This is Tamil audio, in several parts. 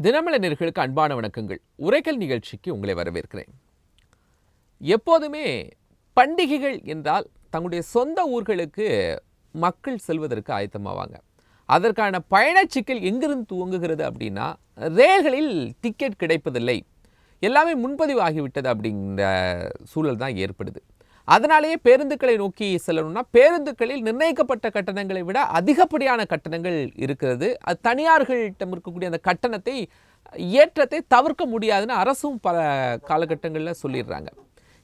தினமலர் அன்பான வணக்கங்கள். உரைக்கல் நிகழ்ச்சிக்கு உங்களை வரவேற்கிறேன். எப்போதுமே பண்டிகைகள் என்றால் தங்களுடைய சொந்த ஊர்களுக்கு மக்கள் செல்வதற்கு ஆயத்தமாவாங்க. அதற்கான பயணச்சிக்கல் எங்கிருந்து துவங்குகிறது அப்படின்னா, ரயில்களில் டிக்கெட் கிடைப்பதில்லை, எல்லாமே முன்பதிவு ஆகிவிட்டது அப்படிங்கிற சூழல் தான் ஏற்படுது. அதனாலேயே பேருந்துகளை நோக்கி செல்லணும்னா பேருந்துகளில் நிர்ணயிக்கப்பட்ட கட்டணங்களை விட அதிகப்படியான கட்டணங்கள் இருக்கிறது. அது தனியார்களிடம் இருக்கக்கூடிய அந்த கட்டணத்தை ஏற்றத்தை தவிர்க்க முடியாதுன்னு அரசும் பல காலகட்டங்களில் சொல்லிடுறாங்க.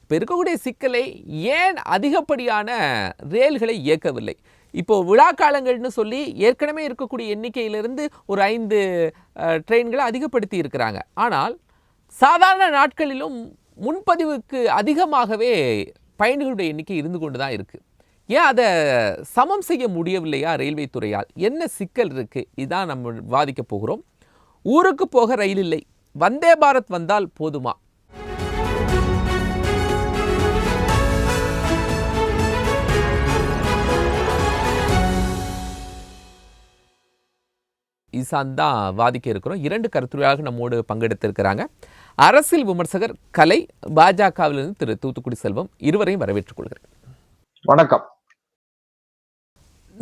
இப்போ இருக்கக்கூடிய சிக்கலை ஏன் அதிகப்படியான ரயில்களை இயக்கவில்லை? இப்போது விழா காலங்கள்னு சொல்லி ஏற்கனவே இருக்கக்கூடிய எண்ணிக்கையிலிருந்து ஒரு 5 ட்ரெயின்களை அதிகப்படுத்தி இருக்கிறாங்க. ஆனால் சாதாரண நாட்களிலும் முன்பதிவுக்கு அதிகமாகவே பயணிகளுடைய எண்ணிக்கை இருந்து கொண்டு தான் இருக்குது. ஏன் அதை சமம் செய்ய முடியவில்லையா ரயில்வே துறையால்? என்ன சிக்கல் இருக்குது? இதான் நம்ம விவாதிக்க போகிறோம். ஊருக்கு போக ரயில் இல்லை, வந்தே பாரத் வந்தால் போதுமா? இசான் தான் வாதிக்க இருக்கிறோம். 2 கருத்துரையாக நம்மோடு பங்கெடுத்திருக்கிறாங்க. அரசியல் விமர்சகர் கலை, பாஜகவிலிருந்து திரு தூத்துக்குடி செல்வம், இருவரையும் வரவேற்றுக் கொள்கிறேன். வணக்கம்.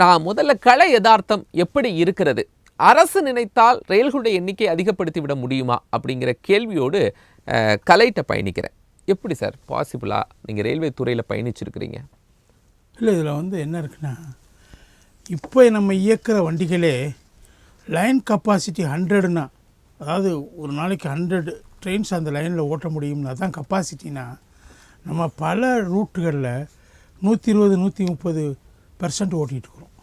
நான் முதல்ல கலை யதார்த்தம் எப்படி இருக்கிறது, அரசு நினைத்தால் ரயில்களுடைய எண்ணிக்கை அதிகப்படுத்தி விட முடியுமா அப்படிங்கிற கேள்வியோடு கலைட்ட பயணிக்கிறேன். எப்படி சார் பாசிபிளா? நீங்கள் ரயில்வே துறையில் பயணிச்சிருக்கிறீங்க. இல்லை, இதில் என்ன இருக்குன்னா, இப்போ நம்ம இயக்கிற வண்டிகளே லைன் கப்பாசிட்டி 100ன்னா, அதாவது ஒரு நாளைக்கு 100 ட்ரெயின்ஸ் அந்த லைனில் ஓட்ட முடியும்னா தான் கப்பாசிட்டினா, நம்ம பல ரூட்டுகளில் 120-130% ஓட்டிகிட்டு இருக்கிறோம்.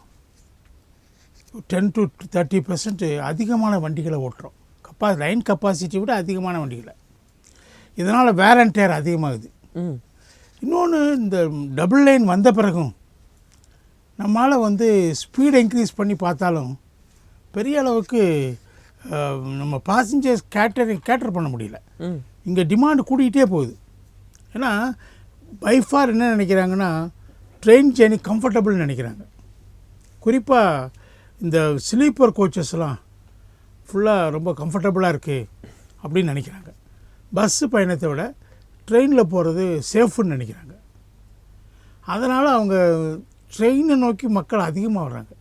10 to 30% அதிகமான வண்டிகளை ஓட்டுறோம். லைன் கப்பாசிட்டி விட அதிகமான வண்டிகளை. இதனால் வேர் அண்ட் டேர் அதிகமாகுது. இன்னொன்று, இந்த டபுள் லைன் வந்த பிறகும் நம்மளால் ஸ்பீடை இன்க்ரீஸ் பண்ணி பார்த்தாலும் பெரிய அளவுக்கு நம்ம பாசஞ்சர்ஸ் கேட்டர் பண்ண முடியல. இங்கே டிமாண்டு கூட்டிகிட்டே போகுது. ஏன்னா பைஃபார் என்ன நினைக்கிறாங்கன்னா, ட்ரெயின் ஜேர்னி கம்ஃபர்டபுள்னு நினைக்கிறாங்க. குறிப்பாக இந்த ஸ்லீப்பர் கோச்சஸ்லாம் ஃபுல்லாக ரொம்ப கம்ஃபர்டபுளாக இருக்குது அப்படின்னு நினைக்கிறாங்க. பஸ்ஸு பயணத்தை விட ட்ரெயினில் போகிறது சேஃப்னு நினைக்கிறாங்க. அதனால் அவங்க ட்ரெயினை நோக்கி மக்கள் அதிகமாக வர்றாங்க.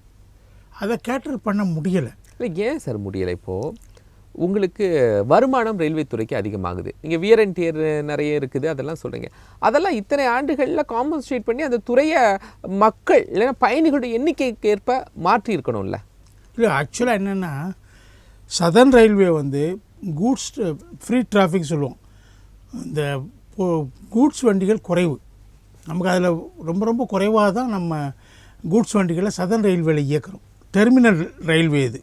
அதை கேட்டர் பண்ண முடியலை. இல்லை, ஏன் சார் முடியலை? இப்போது உங்களுக்கு வருமானம் ரயில்வே துறைக்கு அதிகமாகுது, நீங்கள் வியர் அண்ட் டியர் நிறைய இருக்குது, அதெல்லாம் சொல்கிறீங்க. அதெல்லாம் இத்தனை ஆண்டுகளில் காம்பன்சேட் பண்ணி அந்த துறையை மக்கள் இல்லைன்னா பயணிகளுடைய எண்ணிக்கைக்கு ஏற்ப மாற்றி இருக்கணும்ல? இல்லை, ஆக்சுவலாக என்னென்னா, southern railway goods free traffic சொல்லுவோம். இந்த கூட்ஸ் வண்டிகள் குறைவு, நமக்கு அதில் ரொம்ப ரொம்ப குறைவாக தான் நம்ம கூட்ஸ் வண்டிகளை சதர்ன் ரயில்வேல இயக்கிறோம். டெர்மினல் ரயில்வே இது.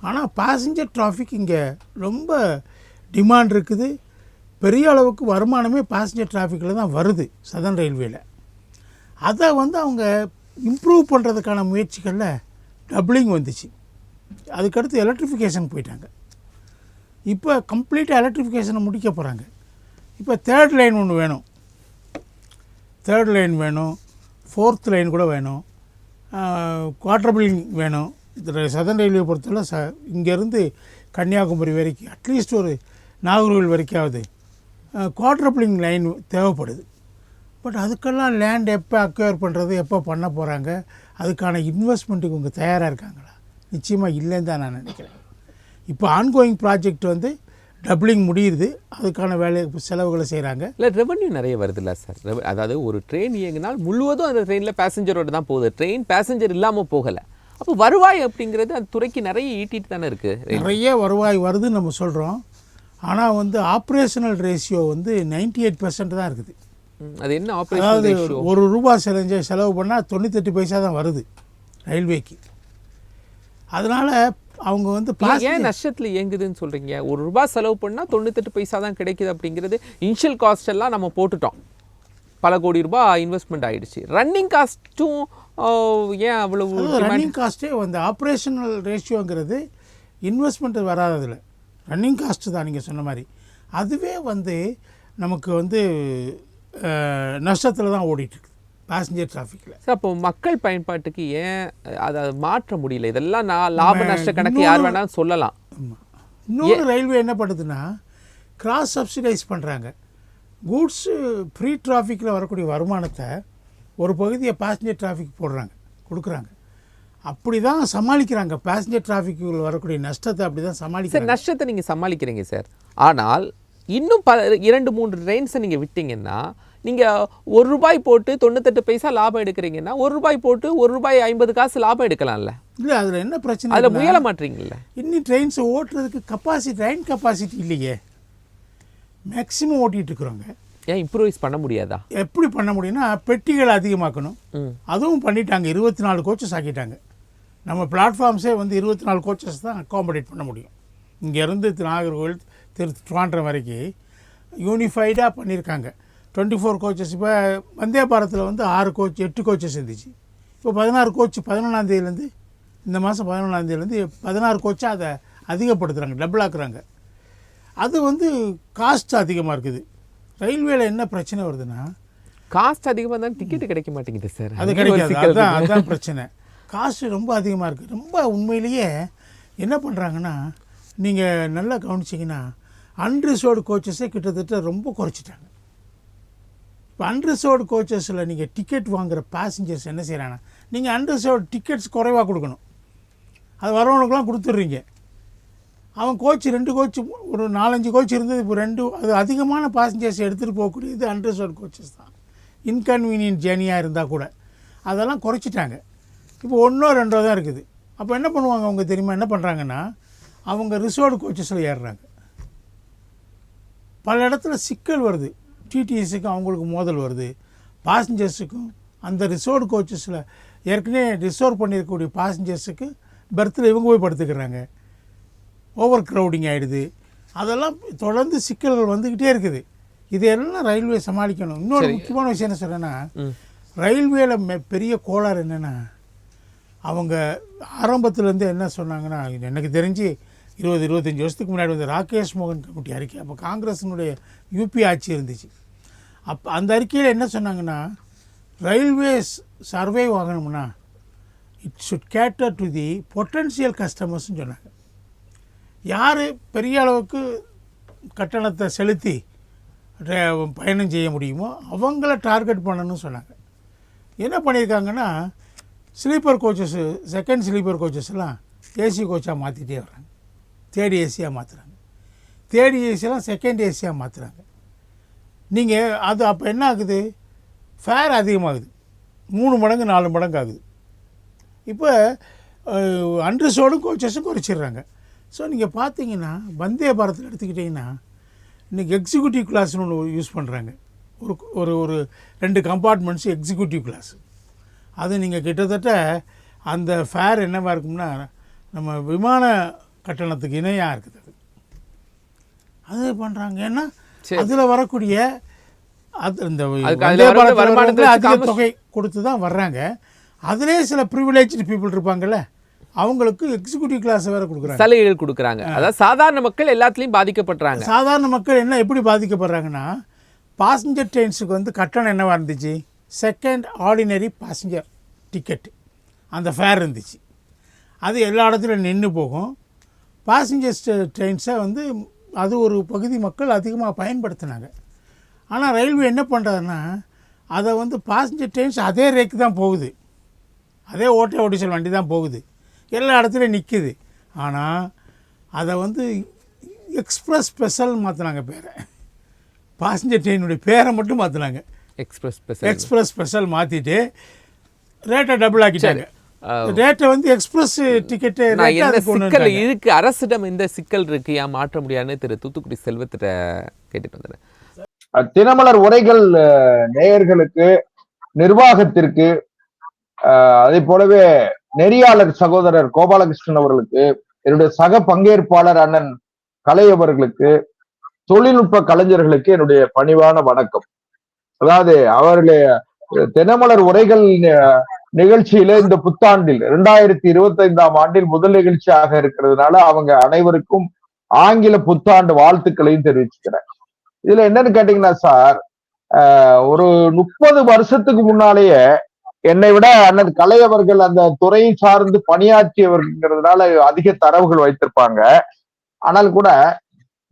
ஆனால் பேசஞ்சர் டிராஃபிக் இங்கே ரொம்ப டிமாண்ட் இருக்குது. பெரிய அளவுக்கு வருமானமே பேசஞ்சர் டிராஃபிக்கில் தான் வருது சதர்ன் ரயில்வேல. அதை அவங்க இம்ப்ரூவ் பண்ணுறதுக்கான முயற்சிகளில் டபுளிங் வந்துச்சு. அதுக்கடுத்து எலக்ட்ரிஃபிகேஷன் போயிட்டாங்க. இப்போ கம்ப்ளீட்டாக எலக்ட்ரிஃபிகேஷனை முடிக்க போகிறாங்க. இப்போ தேர்ட் லைன் ஒன்று வேணும், தேர்ட் லைன் வேணும், 4th லைன் கூட வேணும், குவார்டர்பிளிங் வேணும். இது சதர்ன் ரயில்வே பொறுத்தவரை இங்கேருந்து கன்னியாகுமரி வரைக்கும், அட்லீஸ்ட் ஒரு நாகர்கோவில் வரைக்காவது குவார்டர்பிளிங் லைன் தேவைப்படுது. பட் அதுக்கெல்லாம் லேண்ட் எப்போ அக்வயர் பண்ணுறது, எப்போ பண்ண போகிறாங்க, அதுக்கான இன்வெஸ்ட்மெண்ட்டுக்கு இவங்க தயாராக இருக்காங்களா? நிச்சயமாக இல்லைன்னு தான் நான் நினைக்கிறேன். இப்போ ஆன்கோயிங் ப்ராஜெக்ட் டபுளிங் முடியுது, அதுக்கான வேலை செலவுகளை செய்கிறாங்க. இல்லை, ரெவன்யூ நிறைய வருது இல்லை சார்? அதாவது ஒரு ட்ரெயின் இயங்கினால் முழுவதும் அந்த ட்ரெயினில் பேசஞ்சரோடு தான் போகுது, ட்ரெயின் பேசஞ்சர் இல்லாமல் போகலை. அப்போ வருவாய் அப்படிங்கிறது அந்த துறைக்கு நிறைய ஈட்டிட்டு தானே இருக்குது. நிறைய வருவாய் வருதுன்னு நம்ம சொல்கிறோம். ஆனால் ஆப்ரேஷனல் ரேஷியோ 98% தான் இருக்குது. அது என்ன ஆப்ரேஷனல் ரேஷியோ? ₹1 செலவு பண்ணால் 98 பைசா தான் வருது ரயில்வேக்கு. அதனால் அவங்க ஏன் நஷ்டத்தில் இயங்குதுன்னு சொல்கிறீங்க? ₹1 செலவு பண்ணால் 98 பைசா தான் கிடைக்குது அப்படிங்கிறது இனிஷியல் காஸ்ட் எல்லாம் நம்ம போட்டுட்டோம், பல கோடி ரூபாய் இன்வெஸ்ட்மெண்ட் ஆகிடுச்சு. ரன்னிங் காஸ்ட்டும் ஏன் அவ்வளவு? ரன்னிங் காஸ்ட்டே ஆப்ரேஷனல் ரேஷியோங்கிறது இன்வெஸ்ட்மெண்ட் வராததில் ரன்னிங் காஸ்ட்டு தான் நீங்கள் சொன்ன மாதிரி. அதுவே நமக்கு நஷ்டத்தில் தான் ஓடிட்டுருக்கு பேசஞ்சர் டிராஃபிக்கில். சார், அப்போ மக்கள் பயன்பாட்டுக்கு ஏன் அதை மாற்ற முடியல? இதெல்லாம் நான் லாப நஷ்ட கணக்கு யார் வேணாலும் சொல்லலாம். இன்னொரு ரயில்வே என்ன பண்ணுதுன்னா கிராஸ் சப்சிடைஸ் பண்ணுறாங்க. கூட்ஸு ஃப்ரீ டிராஃபிக்கில் வரக்கூடிய வருமானத்தை ஒரு பகுதியை பேசஞ்சர் டிராஃபிக் போடுறாங்க, கொடுக்குறாங்க. அப்படி தான் சமாளிக்கிறாங்க. பேசஞ்சர் டிராஃபிக்கில் வரக்கூடிய நஷ்டத்தை அப்படி தான் சார் சமாளிக்கிறாங்க. நஷ்டத்தை நீங்கள் சமாளிக்கிறீங்க சார். ஆனால் இன்னும் 2-3 ட்ரெயின்ஸை நீங்கள் விட்டீங்கன்னா, நீங்கள் ₹1 போட்டு 98 பைசா லாபம் எடுக்கிறீங்கன்னா, ₹1 போட்டு ₹1.50 லாபம் எடுக்கலாம்ல. இல்லை, அதில் என்ன பிரச்சனை? அதில் முயல மாட்டீங்கல்ல. இன்னும் ட்ரெயின்ஸை ஓட்டுறதுக்கு ட்ரெயின் கெப்பாசிட்டி இல்லையே. மேக்ஸிமம் ஓட்டிகிட்டு இருக்கிறோங்க. ஏன் இம்ப்ரூவைஸ் பண்ண முடியாதா? எப்படி பண்ண முடியும்னா பெட்டிகளை அதிகமாக்கணும். அதுவும் பண்ணிட்டாங்க. 24 கோச்சஸ் ஆக்கிட்டாங்க. நம்ம பிளாட்ஃபார்ம்ஸே வந்து 24 கோச்சஸ் தான் அக்காமடேட் பண்ண முடியும். இங்கேருந்து நாகர்கோவில் திருவாண்டம் வரைக்கும் யூனிஃபைடாக பண்ணியிருக்காங்க. 24 கோச்சஸ். இப்போ வந்தே பாரத்தில் வந்து 8 கோச்சஸ் இருந்துச்சு. இப்போ 16 கோச் 11ஆந்தேதியிலேருந்து, இந்த மாதம் 11ஆந்தேதியிலேருந்து 16 கோச்சாக அதை அதிகப்படுத்துகிறாங்க, டபுள் ஆக்குறாங்க. அது வந்து காஸ்ட் அதிகமாக இருக்குது. ரயில்வேல என்ன பிரச்சனை வருதுன்னா, காஸ்ட் அதிகமாக இருந்தாலும் டிக்கெட் கிடைக்க மாட்டேங்குது சார். அது கிடைக்காது. அதுதான் பிரச்சனை. காஸ்ட் ரொம்ப அதிகமாக இருக்குது. ரொம்ப உண்மையிலேயே என்ன பண்ணுறாங்கன்னா, நீங்கள் நல்லா கவனிச்சிங்கன்னா அன்ரிசர்வ்டு கோச்சஸே கிட்டத்தட்ட ரொம்ப குறைச்சிட்டாங்க. இப்போ அன்ரிசர்வ்டு கோச்சஸில் நீங்கள் டிக்கெட் வாங்குகிற பேசஞ்சர்ஸ் என்ன செய்கிறாங்கன்னா, நீங்கள் அன்ரிசர்வ்டு டிக்கெட்ஸ் குறைவாக கொடுக்கணும். அது வரவனுக்குலாம் கொடுத்துட்றீங்க. அவன் கோச் 2 கோச், ஒரு 4-5 கோச் இருந்தது. இப்போ 2, அது அதிகமான பேசஞ்சர்ஸ் எடுத்துகிட்டு போகக்கூடியது அன்ரிசர்வ்டு கோச்சஸ் தான். இன்கன்வீனியன்ட் ஜேர்னியாக இருந்தால் கூட அதெல்லாம் குறைச்சிட்டாங்க. இப்போ 1-2 தான் இருக்குது. அப்போ என்ன பண்ணுவாங்க அவங்க தெரியுமா? என்ன பண்ணுறாங்கன்னா, அவங்க ரிசர்வ்டு கோச்சஸில் ஏறுறாங்க. பல இடத்துல சிக்கல் வருது. டிடிஎஸுக்கும் அவங்களுக்கு மோதல் வருது, பாசஞ்சர்ஸுக்கும். அந்த ரிசர்வ்டு கோச்சஸில் ஏற்கனவே ரிசர்வ் பண்ணியிருக்கக்கூடிய பாசஞ்சர்ஸுக்கு பெர்த்தில் இவங்க போய் படுத்துக்கிறாங்க. ஓவர் க்ரௌடிங் ஆகிடுது. அதெல்லாம் தொடர்ந்து சிக்கல்கள் வந்துக்கிட்டே இருக்குது. இதையெல்லாம் ரயில்வே சமாளிக்கணும். இன்னொரு முக்கியமான விஷயம் என்ன சொல்கிறேன்னா, ரயில்வேல பெரிய கோளாறு என்னென்னா, அவங்க ஆரம்பத்துலேருந்து என்ன சொன்னாங்கன்னா, எனக்கு தெரிஞ்சு 20-25 வருஷத்துக்கு முன்னாடி வந்து ராகேஷ் மோகன் கமிட்டி அறிக்கை, அப்போ காங்கிரஸினுடைய யூபி ஆட்சி இருந்துச்சு. அப்போ அந்த அறிக்கையில் என்ன சொன்னாங்கன்னா, ரயில்வேஸ் சர்வைவ் ஆகணும்னா it should cater to the potential கஸ்டமர்ஸ்ன்னு சொன்னாங்க. யார் பெரிய அளவுக்கு கட்டணத்தை செலுத்தி பயணம் செய்ய முடியுமோ அவங்கள டார்கெட் பண்ணணும்னு சொன்னாங்க. என்ன பண்ணியிருக்காங்கன்னா, ஸ்லீப்பர் கோச்சஸ்ஸு, செகண்ட் ஸ்லீப்பர் கோச்சஸ்லாம் ஏசி கோச்சாக மாற்றிட்டே வர்றாங்க. தேர்ட் ஏசியாக மாற்றுறாங்க. தேர்ட் ஏசியெல்லாம் செகண்ட் ஏசியாக மாற்றுறாங்க. நீங்கள் அது அப்போ என்ன ஆகுது? ஃபேர் அதிகமாகுது. 3 மடங்கு 4 மடங்கு ஆகுது. இப்போ அன்ரிசர்வ்டு கோச்சஸும் குறைச்சிடுறாங்க. ஸோ நீங்கள் பார்த்தீங்கன்னா வந்தே பாரத்தில் எடுத்துக்கிட்டிங்கன்னா, இன்றைக்கி எக்ஸிக்யூட்டிவ் கிளாஸ்னு ஒன்று யூஸ் பண்ணுறாங்க. ஒரு 2 கம்பார்ட்மெண்ட்ஸ் எக்ஸிக்யூட்டிவ் கிளாஸ். அது நீங்கள் கிட்டத்தட்ட அந்த ஃபேர் என்னவாக இருக்கும்னா, நம்ம விமான கட்டணத்துக்கு இணையாக இருக்குது. அது பண்ணுறாங்க. ஏன்னா அதில் வரக்கூடிய இந்த வருமானத்தில் அதிக தொகை கொடுத்து தான் வர்றாங்க. அதிலே சில ப்ரிவிலேஜ்டு பீப்புள் இருப்பாங்கள்ல, அவங்களுக்கு எக்ஸிக்யூட்டிவ் கிளாஸ் வேறு கொடுக்குறாங்க, சலுகைகள் கொடுக்குறாங்க. அதாவது சாதாரண மக்கள் எல்லாத்துலேயும் பாதிக்கப்படுறாங்க. சாதாரண மக்கள் என்ன எப்படி பாதிக்கப்படுறாங்கன்னா, பாசஞ்சர் ட்ரெயின்ஸுக்கு வந்து கட்டணம் என்னவாக இருந்துச்சு? செகண்ட் ஆர்டினரி பாசஞ்சர் டிக்கெட்டு அந்த ஃபேர் இருந்துச்சு. அது எல்லா இடத்துலையும் நின்று போகும். பாசஞ்சர் ட்ரெயின்ஸை வந்து அது ஒரு பகுதி மக்கள் அதிகமாக பயன்படுத்தினாங்க. ஆனால் ரயில்வே என்ன பண்ணுறதுன்னா, அதை வந்து பாசஞ்சர் ட்ரெயின்ஸ் அதே ரேக்கு தான் போகுது, அதே ஓட்டை ஓடிசல் வண்டி தான் போகுது, எல்லா இடத்துலையும் நிற்குது. ஆனால் அதை வந்து எக்ஸ்பிரஸ் ஸ்பெஷல் மாற்றினாங்க பேரை. பாசஞ்சர் ட்ரெயினுடைய பேரை மட்டும் மாற்றினாங்க. எக்ஸ்பிரஸ் ஸ்பெஷல் மாற்றிட்டு ரேட்டை டபுள் ஆக்கிட்டாங்க. ரேட்டை வந்து எக்ஸ்பிரஸ் டிக்கெட்டு சிக்கல் இருக்கு. அரசிடம் இந்த சிக்கல் இருக்கு, ஏன் மாற்ற முடியாதுன்னு திரு தூத்துக்குடி செல்வத்திட்ட கேட்டுட்டு வந்தேன். தினமலர் உரைகள் நேயர்களுக்கு, நிர்வாகத்திற்கு, அதே போலவே நெறியாளர் சகோதரர் கோபாலகிருஷ்ணன் அவர்களுக்கு, என்னுடைய சக பங்கேற்பாளர் அண்ணன் கலை அவர்களுக்கு, தொழில்நுட்ப கலைஞர்களுக்கு என்னுடைய பணிவான வணக்கம். அதாவது அவர்களுடைய தினமலர் உரைகள் நிகழ்ச்சியில இந்த புத்தாண்டில் 2025ஆம் ஆண்டில் முதல் நிகழ்ச்சியாக இருக்கிறதுனால அவங்க அனைவருக்கும் ஆங்கில புத்தாண்டு வாழ்த்துக்களையும் தெரிவிச்சுக்கிறேன். இதுல என்னன்னு கேட்டீங்கன்னா சார், ஒரு 30 வருஷத்துக்கு முன்னாலேயே என்னை விட அண்ணன் கலை அவர்கள் அந்த துறையை சார்ந்து பணியாற்றியவர்ங்கிறதுனால அதிக தரவுகள் வைத்திருப்பாங்க. ஆனால் கூட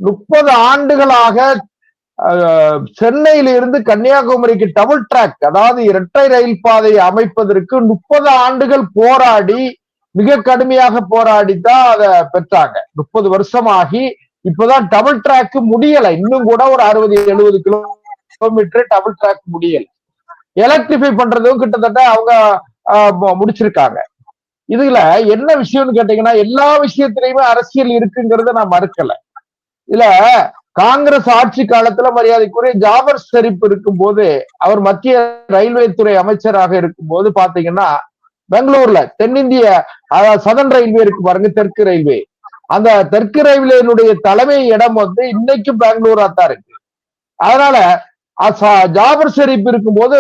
30 ஆண்டுகளாக சென்னையில இருந்து கன்னியாகுமரிக்கு டபுள் டிராக், அதாவது இரட்டை ரயில் பாதை அமைப்பதற்கு 30 ஆண்டுகள் போராடி, மிக கடுமையாக போராடித்தான் அதை பெற்றாங்க. 30 வருஷமாகி இப்பதான் டபுள் டிராக் முடியல. இன்னும் கூட ஒரு 60-70 கிலோமீட்டர் டபுள் டிராக் முடியல. எலக்ட்ரிஃபை பண்றதும் கிட்டத்தட்ட அவங்க முடிச்சிருக்காங்க. இதுல என்ன விஷயம்னு கேட்டீங்கன்னா, எல்லா விஷயத்திலயுமே அரசியல் இருக்குங்கிறத நான் மறுக்கல. இதுல காங்கிரஸ் ஆட்சி காலத்துல மரியாதைக்குரிய ஜாபர் ஷெரீப் இருக்கும் போது, அவர் மத்திய ரயில்வே துறை அமைச்சராக இருக்கும் போது பாத்தீங்கன்னா, பெங்களூர்ல தென்னிந்திய சதன் ரயில்வே இருக்கு பாருங்க, தெற்கு ரயில்வே, அந்த தெற்கு ரயில்வேனுடைய தலைமை இடம் வந்து இன்னைக்கும் பெங்களூரா தான் இருக்கு. அதனால ஜாபர் ஷெரீப் இருக்கும்போது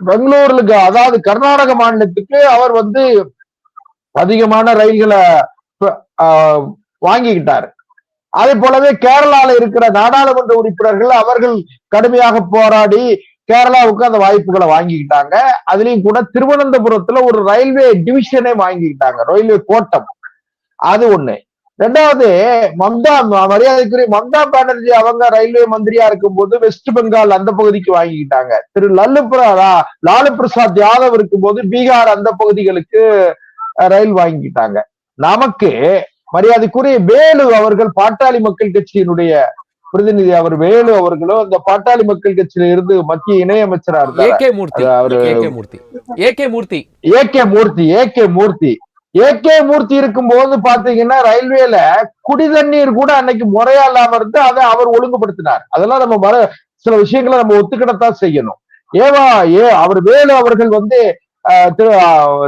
பெங்களூருக்கு, அதாவது கர்நாடக மாநிலத்துக்கு அவர் வந்து அதிகமான ரயில்களை வாங்கிக்கிட்டாரு. அதே போலவே கேரளால இருக்கிற நாடாளுமன்ற உறுப்பினர்கள் அவர்கள் கடுமையாக போராடி கேரளாவுக்கு அந்த வாய்ப்புகளை வாங்கிக்கிட்டாங்க. அதுலயும் கூட திருவனந்தபுரத்துல ஒரு ரயில்வே டிவிஷனே வாங்கிக்கிட்டாங்க, ரயில்வே கோட்டம். அது ஒண்ணு. ரெண்டாவது, மரியாதைக்குரிய மம்தா பானர்ஜி அவங்க ரயில்வே மந்திரியா இருக்கும்போது வெஸ்ட் பெங்கால் அந்த பகுதிக்கு வாங்கிக்கிட்டாங்க. திரு லாலு பிரசாத் யாதவ் இருக்கும்போது பீகார் அந்த பகுதிகளுக்கு ரயில் வாங்கிக்கிட்டாங்க. நமக்கு மரியாதைக்குரிய வேலு அவர்கள், பாட்டாளி மக்கள் கட்சியினுடைய பிரதிநிதி, அவர் வேலு அவர்களும் அந்த பாட்டாளி மக்கள் கட்சியில இருந்து மத்திய இணையமைச்சரா இருந்தார். ஏகே மூர்த்தி இருக்கும்போது பாத்தீங்கன்னா ரயில்வேல குடிதண்ணீர் கூட அன்னைக்கு முறையா இல்லாம இருந்து அதை அவர் ஒழுங்குபடுத்தினார். அதெல்லாம் நம்ம சில விஷயங்களை நம்ம ஒத்துக்கிடத்தான் செய்யணும். அவர் வேலு அவர்கள் வந்து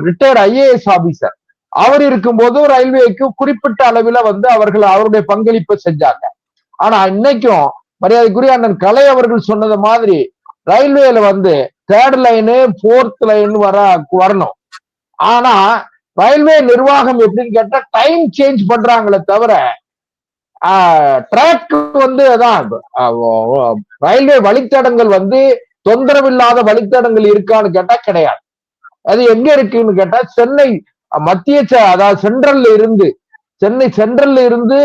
ரிட்டையர்ட் IAS ஆபீசர். அவர் இருக்கும்போது ரயில்வேக்கு குறிப்பிட்ட அளவில் வந்து அவருடைய பங்களிப்பை செஞ்சாங்க. ஆனா இன்னைக்கும் மரியாதைக்குரிய அண்ணன் கலை அவர்கள் சொன்னது மாதிரி ரயில்வேல வந்து 3rd லைனு 4th லைன் வரணும். ஆனா ரயில்வே நிர்வாகம் எப்படின்னு கேட்டா டைம் சேஞ்ச் பண்றாங்களே தவிர ட்ராக் வந்து அதான் ரயில்வே வழித்தடங்கள் வந்து தொந்தரவில்லாத வழித்தடங்கள் இருக்கான்னு கேட்டா கிடையாது. அது எங்க இருக்குன்னு கேட்டா சென்னை மத்திய, அதாவது சென்னை சென்ட்ரல்ல இருந்து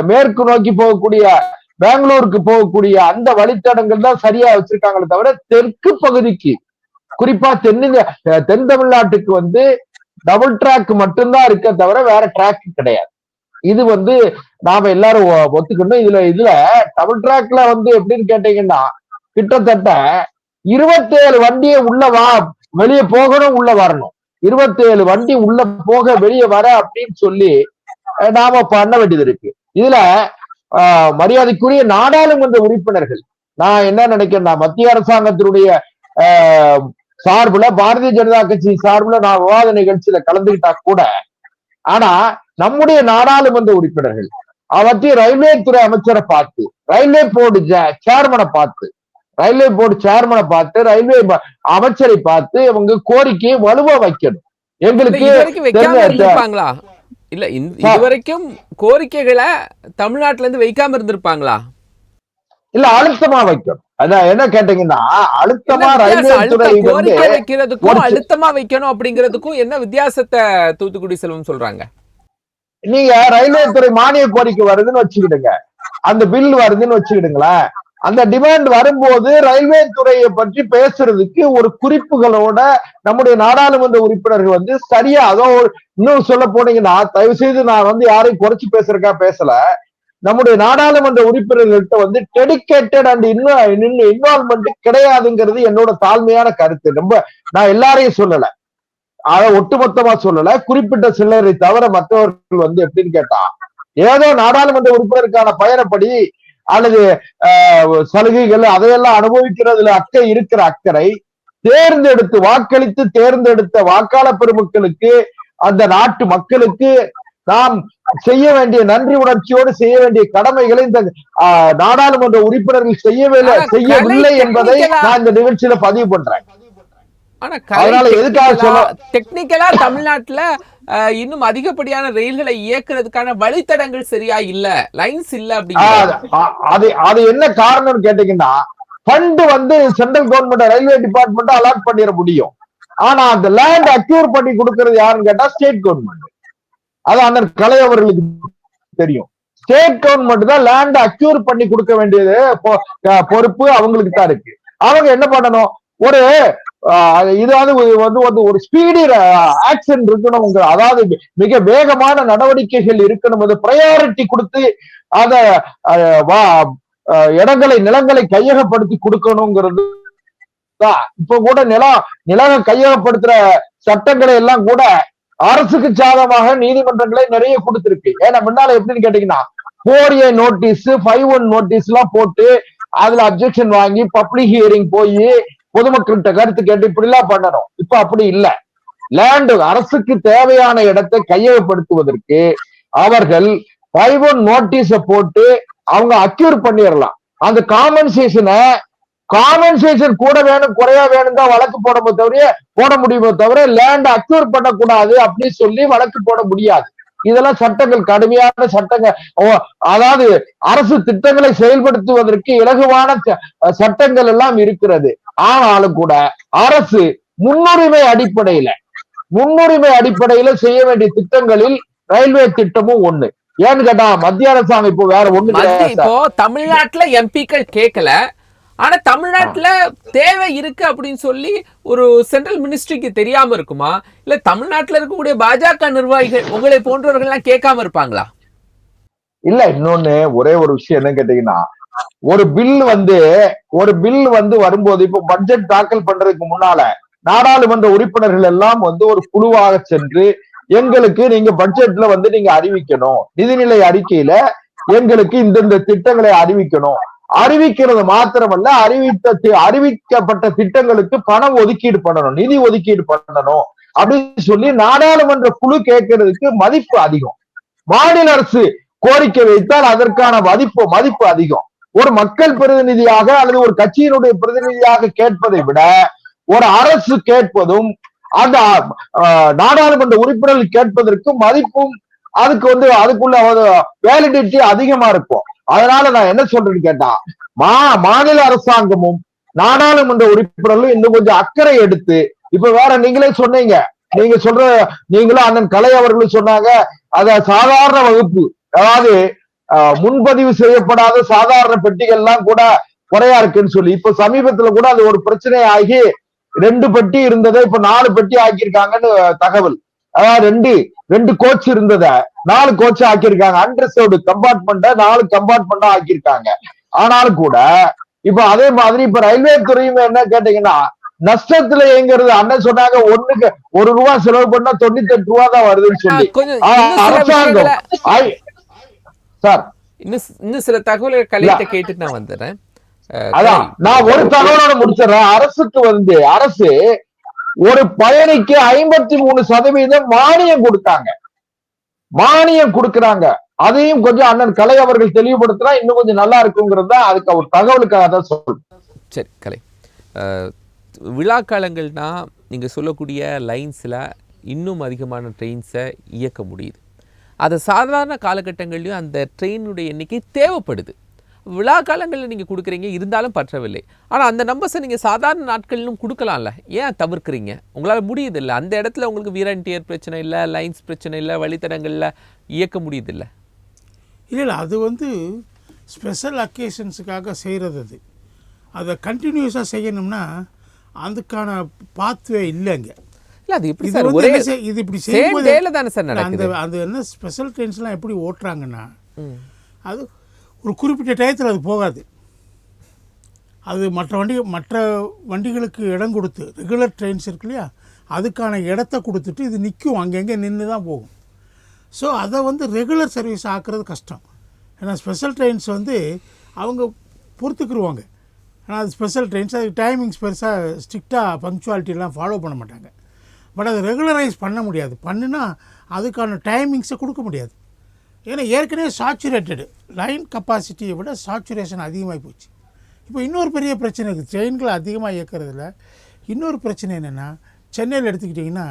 மேற்கு நோக்கி போகக்கூடிய பெங்களூருக்கு போகக்கூடிய அந்த வழித்தடங்கள் தான் சரியா வச்சிருக்காங்களே தவிர தெற்கு பகுதிக்கு, குறிப்பா தென் தமிழ்நாட்டுக்கு வந்து டபுள் டிராக் மட்டும்தான் இருக்க தவிர வேற டிராக் கிடையாது. இது வந்து நாம எல்லாரும் ஒத்துக்கணும். இதுல டபுள் டிராக்ல வந்து எப்படின்னு கேட்டீங்கன்னா கிட்டத்தட்ட 27 வண்டியை வெளியே போகணும், உள்ள வரணும். 27 வண்டி உள்ள போக வெளியே வர அப்படின்னு சொல்லி நாம பண்ண வேண்டியது இருக்கு. இதுல மரியாதைக்குரிய நாடாளுமன்ற உறுப்பினர்கள், நான் என்ன நினைக்கிறேன்னா, மத்திய அரசாங்கத்தினுடைய சார்புல, பாரதிய ஜனதா கட்சி சார்புல நான் விவாத நிகழ்ச்சியில கலந்துகிட்டா கூட, ஆனா நம்முடைய நாடாளுமன்ற உறுப்பினர்கள் அவற்றை ரயில்வே துறை அமைச்சரை பார்த்து, ரயில்வே போர்டு சேர்மனை பார்த்து, ரயில்வே அமைச்சரை பார்த்து இவங்க கோரிக்கையை வலுவா வைக்கணும். எங்களுக்கு இல்ல இதுவரைக்கும் கோரிக்கைகளை தமிழ்நாட்டுல இருந்து வைக்காம இருந்திருப்பாங்களா? இல்ல, அழுத்தமா வைக்கணும். அதான் என்ன கேட்டீங்கன்னா, அழுத்தமா ரயில்வே துறை கோரிக்கை வைக்கிறதுக்கும் அழுத்தமா வைக்கணும் அப்படிங்கிறதுக்கும் என்ன வித்தியாசத்தை தூத்துக்குடி செல்வம் சொல்றாங்க? நீங்க ரயில்வே துறை மானிய கோரிக்கை வருதுன்னு வச்சுக்கிடுங்க, அந்த பில் வருதுன்னு வச்சுக்கிடுங்களேன். அந்த டிமாண்ட் வரும்போது ரயில்வே துறையை பற்றி பேசுறதுக்கு ஒரு குறிப்புகளோட நம்முடைய நாடாளுமன்ற உறுப்பினர்கள் வந்து சரியா, அதோ இன்னும் சொல்ல போனீங்கன்னா, தயவு செய்து நான் வந்து யாரையும் குறைச்சு பேசுறதுக்கா பேசல, நம்முடைய நாடாளுமன்ற உறுப்பினர்கள்ட்ட வந்து டெடிகேட்டட் அண்ட் இன்வால்வ்மெண்ட் கிடையாதுங்கிறது என்னோட தாழ்மையான கருத்து. நான் எல்லாரையும் சொல்லல, அத ஒட்டுமொத்தமா சொல்லல, குறிப்பிட்ட சிலரை தவிர மற்றவர்கள் வந்து எப்படின்னு கேட்டா, ஏதோ நாடாளுமன்ற உறுப்பினருக்கான பயணப்படி அல்லது சலுகைகள் அதையெல்லாம் அனுபவிக்கிறதுல அக்கறை தேர்ந்தெடுத்து வாக்களித்து தேர்ந்தெடுத்த வாக்காளர் பெருமக்களுக்கு, அந்த நாட்டு மக்களுக்கு நாம் செய்ய வேண்டிய நன்றி உணர்ச்சியோடு செய்ய வேண்டிய கடமைகளை இந்த நாடாளுமன்ற உறுப்பினர்கள் செய்யவில்லை என்பதை நான் இந்த நிகழ்ச்சியில பதிவு பண்றேன். அதனால எதுக்காக சொல்ல, டெக்னிக்கலா தமிழ்நாட்டுல இன்னும் அதிகப்படியான ரயில்களை இயக்குறதுக்கான வழித்தடங்கள் சரியா இல்ல, லைன்ஸ் இல்ல அப்படிங்கிறது அது என்ன காரணம்னு கேட்டீங்கன்னா, ஃபண்ட் வந்து central government railway department allot பண்ணிட முடியும். ஆனா அந்த லேண்ட் அக்யூர் பண்ணி கொடுக்கறது யாருன்னு கேட்டா ஸ்டேட் கவர்மெண்ட். அது அண்ணன் கலை அவர்களுக்கு தெரியும். ஸ்டேட் கவர்மெண்ட் தான் லேண்ட் அக்யூர் பண்ணி கொடுக்க வேண்டியது பொறுப்பு அவங்களுக்கு தான் இருக்கு. அவங்க என்ன பண்ணணும், ஒரு இதாவது வந்து ஒரு ஸ்பீடி ஆக்ஷன் இருக்கணும், அதாவது மிக வேகமான நடவடிக்கைகள் இருக்கணும், அது ப்ரையாரிட்டி கொடுத்து அத இடங்களை நிலங்களை கையகப்படுத்தி கொடுக்கணுங்கிறது தான். இப்ப கூட நிலம் கையகப்படுத்துற சட்டங்களை எல்லாம் கூட அரசுக்கு சாதகமாக நீதிமன்றங்களே நிறைய கொடுத்திருக்கு. ஏன்னா முன்னால எப்படின்னு கேட்டீங்கன்னா 4A நோட்டீஸ் 5-1 நோட்டீஸ் எல்லாம் போட்டு அதுல அப்ஜெக்ஷன் வாங்கி பப்ளிக் ஹியரிங் போய் பொதுமக்கள்கிட்ட கருத்து கேட்டு இப்படி எல்லாம் பண்ணணும். இப்ப அப்படி இல்ல. லேண்ட் அரசுக்கு தேவையான இடத்தை கையகப்படுத்துவதற்கு அவர்கள் 5-1 நோட்டீஸ போட்டு அவங்க அக்யூர் பண்ணிடலாம். அந்த காம்பன்சேஷன் கூட வேணும் குறையா வேணும் தான் வழக்கு போட முடியுமோ தவிர லேண்ட் அக்யூர் பண்ணக்கூடாது அப்படின்னு சொல்லி வழக்கு போட முடியாது. இதெல்லாம் சட்டங்கள், கடுமையான சட்டங்கள். அதாவது அரசு திட்டங்களை செயல்படுத்துவதற்கு இலகுவான சட்டங்கள் எல்லாம் இருக்கிறது. ஆனாலும் கூட அரசு முன்னுரிமை அடிப்படையில செய்ய வேண்டிய திட்டங்களில் ரயில்வே திட்டமும் ஒண்ணு. ஏன்னு கேட்டா மத்திய அரசாங்கம் இப்போ வேற ஒண்ணு. இப்போ தமிழ்நாட்டுல எம்பிக்கள் கேட்கல, ஆனா தமிழ்நாட்டுல தேவை இருக்கு அப்படின்னு சொல்லி ஒரு சென்ட்ரல் மினிஸ்ட்ரிக்கு தெரியாம இருக்குமா? இல்ல தமிழ்நாட்டுல இருக்கக்கூடிய பாஜக நிர்வாகிகள் உங்களை போன்றவர்கள் எல்லாம் கேட்காம இருப்பாங்களா? இல்ல, இன்னொன்னு ஒரே ஒரு விஷயம் என்ன கேட்டீங்கன்னா, ஒரு பில் வந்து வரும்போது இப்போ பட்ஜெட் தாக்கல் பண்றதுக்கு முன்னால நாடாளுமன்ற உறுப்பினர்கள் எல்லாம் வந்து ஒரு குழுவாக சென்று எங்களுக்கு நீங்க பட்ஜெட்ல வந்து நீங்க அறிவிக்கணும், நிதிநிலை அறிக்கையில எங்களுக்கு இந்த திட்டங்களை அறிவிக்கணும், அறிவிக்கிறது மாத்திரமல்ல அறிவிக்கப்பட்ட திட்டங்களுக்கு பணம் ஒதுக்கீடு பண்ணணும், நிதி ஒதுக்கீடு பண்ணணும் அப்படின்னு சொல்லி நாடாளுமன்ற குழு கேட்கறதுக்கு மதிப்பு அதிகம். மாநில அரசு கோரிக்கை வைத்தால் அதற்கான மதிப்பு அதிகம். ஒரு மக்கள் பிரதிநிதியாக அல்லது ஒரு கட்சியினுடைய பிரதிநிதியாக கேட்பதை விட ஒரு அரசு கேட்பதும் அந்த நாடாளுமன்ற உறுப்பினர்கள் கேட்பதற்கு மதிப்பும் அதுக்குள்ள வேலிடிட்டி அதிகமா இருக்கும். அதனால நான் என்ன சொல்றேன்னு கேட்டா, மாநில அரசாங்கமும் நாடாளுமன்ற உறுப்பினர்களும் இன்னும் கொஞ்சம் அக்கறை எடுத்து, இப்ப வேற நீங்களே சொன்னீங்க, நீங்களும் அண்ணன் கலை அவர்களும் சொன்னாங்க, அத சாதாரண வகுப்பு, அதாவது முன்பதிவு செய்யப்படாத சாதாரண பெட்டிகள்லாம் கூட குறையா இருக்குன்னு சொல்லி இப்ப சமீபத்துல கூட அது ஒரு பிரச்சனை ஆகி 2 பெட்டி இருந்ததை இப்ப 4 பெட்டி ஆக்கியிருக்காங்கன்னு தகவல். அதாவது 2 கோச் இருந்தத 4 கோச் ஆக்கியிருக்காங்க. அன்ரிசர்வ்டு கம்பார்ட்மெண்ட 4 கம்பார்ட்மெண்டா ஆக்கியிருக்காங்க. ஆனாலும் கூட இப்ப அதே மாதிரி இப்ப ரயில்வே துறையும் என்ன கேட்டீங்கன்னா நஷ்டத்துல இயங்குறது. அண்ணன் சொன்னாங்க ₹1 செலவு பண்ணா 98 ரூபா தான் வருதுன்னு சொல்லி. அரசாங்கம் சார் இன்னும் சில தகவல்களை கலையிட்ட கேட்டுட்டு நான் வந்துடுறேன். அதான் நான் ஒரு தகவலோட முடிச்சிடறேன். அரசு ஒரு பயணிக்கு 53% மானியம் கொடுக்கறாங்க. அதையும் கொஞ்சம் அண்ணன் கலை அவர்கள் தெளிவுபடுத்தினா இன்னும் கொஞ்சம் நல்லா இருக்குங்கிறது தான் அதுக்கு ஒரு தகவலுக்காக தான் சொல்றேன். சரி கலை, விழா காலங்கள்னா நீங்க சொல்லக்கூடிய லைன்ஸ்ல இன்னும் அதிகமான ட்ரெயின்ஸை இயக்க முடியுது. அது சாதாரண காலகட்டங்கள்லையும் அந்த ட்ரெயினுடைய எண்ணிக்கை தேவைப்படுது. விழா காலங்களில் நீங்கள் கொடுக்குறீங்க, இருந்தாலும் பற்றவில்லை. ஆனால் அந்த நம்பர்ஸை நீங்கள் சாதாரண நாட்களிலும் கொடுக்கலாம்ல, ஏன் தவிர்க்கிறீங்க? உங்களால் முடியுது இல்லை, அந்த இடத்துல உங்களுக்கு வியர் பிரச்சனை இல்லை, லைன்ஸ் பிரச்சனை இல்லை, வழித்தடங்களில் இயக்க முடியுது இல்லை. இல்லை, அது ஸ்பெஷல் அக்கேஷன்ஸுக்காக செய்கிறது. அதை கண்டினியூஸாக செய்யணும்னா அதுக்கான பாத்வே இல்லைங்க. இல்லை, அது எப்படி சார் ஒரே இது இப்படி செய்யும்போது தானே சார் நடக்குது. அது என்ன ஸ்பெஷல் ட்ரெயின்ஸ்லாம் எப்படி ஓட்டுறாங்கன்னா அது ஒரு குறிப்பிட்ட டயத்தில் அது போகாது. அது மற்ற வண்டிகளுக்கு இடம் கொடுத்து, ரெகுலர் ட்ரெயின்ஸ் இருக்கு இல்லையா, அதுக்கான இடத்த கொடுத்துட்டு இது நிற்கும், அங்கங்கே நின்று தான் போகும். ஸோ அதை ரெகுலர் சர்வீஸ் ஆக்குறது கஷ்டம். ஏன்னா ஸ்பெஷல் ட்ரெயின்ஸ் அவங்க பொறுத்துக்குருவாங்க. ஆனால் அது ஸ்பெஷல் ட்ரெயின்ஸ், அதுக்கு டைமிங்ஸ் பெருசாக ஸ்ட்ரிக்டாக பங்க்சுவாலிட்டிலாம் ஃபாலோ பண்ண மாட்டாங்க. பட் அதை ரெகுலரைஸ் பண்ண முடியாது. பண்ணுனா அதுக்கான டைமிங்ஸை கொடுக்க முடியாது. ஏன்னா ஏற்கனவே சாச்சுரேட்டடு லைன் கெப்பாசிட்டியை விட சாச்சுரேஷன் அதிகமாகி போச்சு. இப்போ இன்னொரு பெரிய பிரச்சனை இருக்குது. ட்ரெயின்களை அதிகமாக இயக்கிறதுல இன்னொரு பிரச்சனை என்னென்னா, சென்னையில் எடுத்துக்கிட்டிங்கன்னா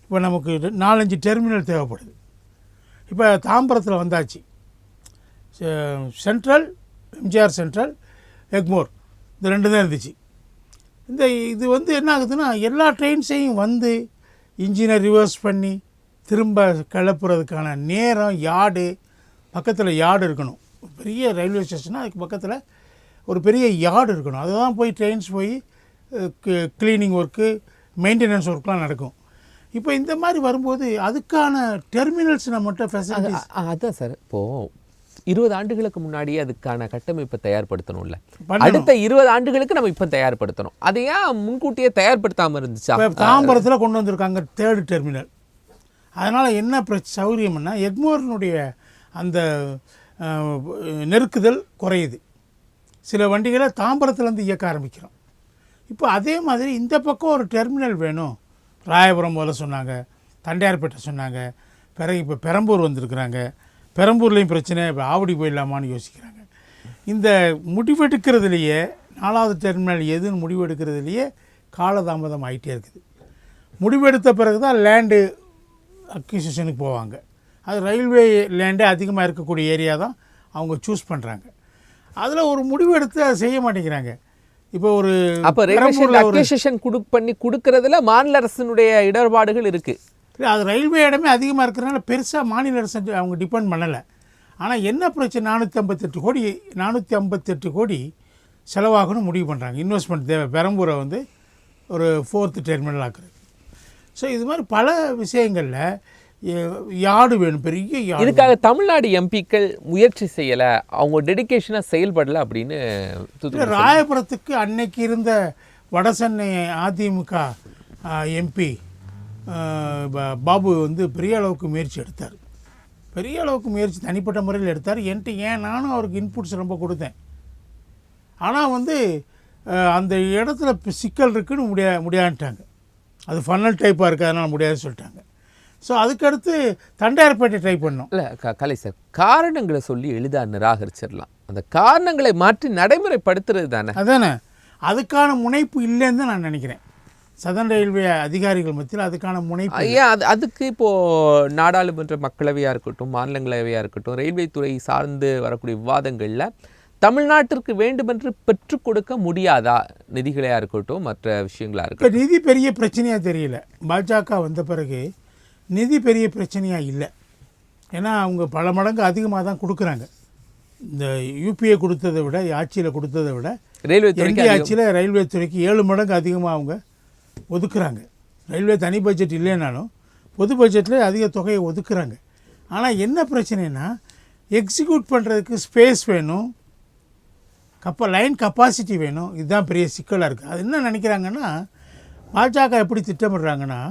இப்போ நமக்கு 4-5 டெர்மினல் தேவைப்படுது. இப்போ தாம்பரத்தில் வந்தாச்சு, சென்ட்ரல், எம்ஜிஆர் சென்ட்ரல், எக்மோர், இந்த 2 தான் இருந்துச்சு. இது என்ன ஆகுதுன்னா, எல்லா ட்ரெயின்ஸையும் இன்ஜினை ரிவர்ஸ் பண்ணி திரும்ப கிளப்புறதுக்கான நேரம், யார்டு, பக்கத்தில் யார்டு இருக்கணும். பெரிய ரயில்வே ஸ்டேஷன்னா அதுக்கு பக்கத்தில் ஒரு பெரிய யார்டு இருக்கணும். அதுதான் போய் ட்ரெயின்ஸ் போய் க்ளீனிங் ஒர்க்கு, மெயின்டெனன்ஸ் ஒர்க்லாம் நடக்கும். இப்போ இந்த மாதிரி வரும்போது அதுக்கான டெர்மினல்ஸ் நம்மகிட்ட ஃபெசிலிட்டிஸ். அதான் சார், இப்போது 20 ஆண்டுகளுக்கு முன்னாடியே அதுக்கான கட்டமைப்பை தயார்படுத்தணும்ல. அடுத்த 20 ஆண்டுகளுக்கு நம்ம இப்போ தயார்படுத்தணும். அதை ஏன் முன்கூட்டியே தயார்படுத்தாமல் இருந்துச்சா? தாம்பரத்தில் கொண்டு வந்திருக்காங்க 3rd டெர்மினல். அதனால் என்ன சௌகரியம்னா எக்மோரினுடைய அந்த நெருக்குதல் குறையுது. சில வண்டிகளை தாம்பரத்துலேருந்து இயக்க ஆரம்பிக்கிறோம். இப்போ அதே மாதிரி இந்த பக்கம் ஒரு டெர்மினல் வேணும். ராயபுரம் போல சொன்னாங்க, தண்டையார்பேட்டை சொன்னாங்க, பிறகு இப்போ பெரம்பூர் வந்திருக்கிறாங்க. பெரம்பூர்லேயும் பிரச்சனை, இப்போ ஆவடி போயிடலாமான்னு யோசிக்கிறாங்க. இந்த முடிவெடுக்கிறதுலையே 4வது டெர்மினல் எதுன்னு முடிவெடுக்கிறதுலையே காலதாமதம் ஆகிட்டே இருக்குது. முடிவெடுத்த பிறகு தான் லேண்டு அக்விசிஷனுக்கு போவாங்க. அது ரயில்வே லேண்டே அதிகமாக இருக்கக்கூடிய ஏரியா தான் அவங்க சூஸ் பண்ணுறாங்க. அதில் ஒரு முடிவு எடுத்து அதை செய்ய மாட்டேங்கிறாங்க. இப்போ ஒரு அக்விசிஷன் பண்ணி கொடுக்கறதுல மாநில அரசினுடைய இடர்பாடுகள் இருக்குது. இல்லை, அது ரயில்வே இடமே அதிகமாக இருக்கிறனால பெருசாக மாநில அரசு அவங்க டிபெண்ட் பண்ணலை. ஆனால் என்ன பிரச்சனை, 458 கோடி செலவாகணும் முடிவு பண்ணுறாங்க. இன்வெஸ்ட்மெண்ட் தேவை பெரம்பூரை வந்து ஒரு 4th டெர்மினல் ஆக்குறது. ஸோ இது மாதிரி பல விஷயங்களில் யார்டு வேணும், பெரிய யார்டு. இதுக்காக தமிழ்நாடு எம்பிக்கள் முயற்சி செய்யலை, அவங்க டெடிகேஷனாக செயல்படலை அப்படின்னு. ராயபுரத்துக்கு அன்னைக்கு இருந்த வடசென்னை அதிமுக எம்பி பாபு வந்து பெரிய அளவுக்கு முயற்சி எடுத்தார். பெரிய அளவுக்கு முயற்சி தனிப்பட்ட முறையில் எடுத்தார். நானும் அவருக்கு இன்புட்ஸ் ரொம்ப கொடுத்தேன். ஆனால் வந்து அந்த இடத்துல சிக்கல் இருக்குன்னு முடியாதுட்டாங்க. அது ஃபன்னல் டைப்பாக இருக்குது, அதனால் முடியாதுன்னு சொல்லிட்டாங்க. ஸோ அதுக்கடுத்து தண்டையார்பேட்டை ட்ரை பண்ணோம். இல்லை கலை சார், காரணங்களை சொல்லி எளிதாக நிராகரிச்சிடலாம். அந்த காரணங்களை மாற்றி நடைமுறைப்படுத்துறது தானே. அதானே, அதுக்கான முனைப்பு இல்லைன்னு தான் நான் நினைக்கிறேன். சதன் ரயில்வே அதிகாரிகள் மத்தியில் அதுக்கான முனைப்பு. ஏன் அதுக்கு இப்போது நாடாளுமன்ற மக்களவையாக இருக்கட்டும், மாநிலங்களவையாக இருக்கட்டும், ரயில்வே துறை சார்ந்து வரக்கூடிய விவாதங்களில் தமிழ்நாட்டிற்கு வேண்டுமென்று பெற்றுக் கொடுக்க முடியாதா? நிதிகளையாக இருக்கட்டும், மற்ற விஷயங்களாக இருக்கட்டும். இப்போ நிதி பெரிய பிரச்சனையாக தெரியல. பாஜக வந்த பிறகு நிதி பெரிய பிரச்சனையாக இல்லை. ஏன்னா அவங்க பல மடங்கு அதிகமாக தான் கொடுக்குறாங்க. இந்த யூபிஏ கொடுத்ததை விட, ஆட்சியில் கொடுத்ததை விட ரயில்வே துறைக்கு ஆட்சியில் ரயில்வே துறைக்கு 7 மடங்கு அதிகமாக அவங்க ஒதுக்குறாங்க. ரயில்வே தனி பட்ஜெட் இல்லைனாலும் பொது பட்ஜெட்டில் அதிக தொகையை ஒதுக்குறாங்க. ஆனால் என்ன பிரச்சனைனா, எக்ஸிக்யூட் பண்ணுறதுக்கு ஸ்பேஸ் வேணும், லைன் கப்பாசிட்டி வேணும். இதுதான் பெரிய சிக்கலாக இருக்குது. அது என்ன நினைக்கிறாங்கன்னா, பாஜக எப்படி திட்டமிடுறாங்கன்னா,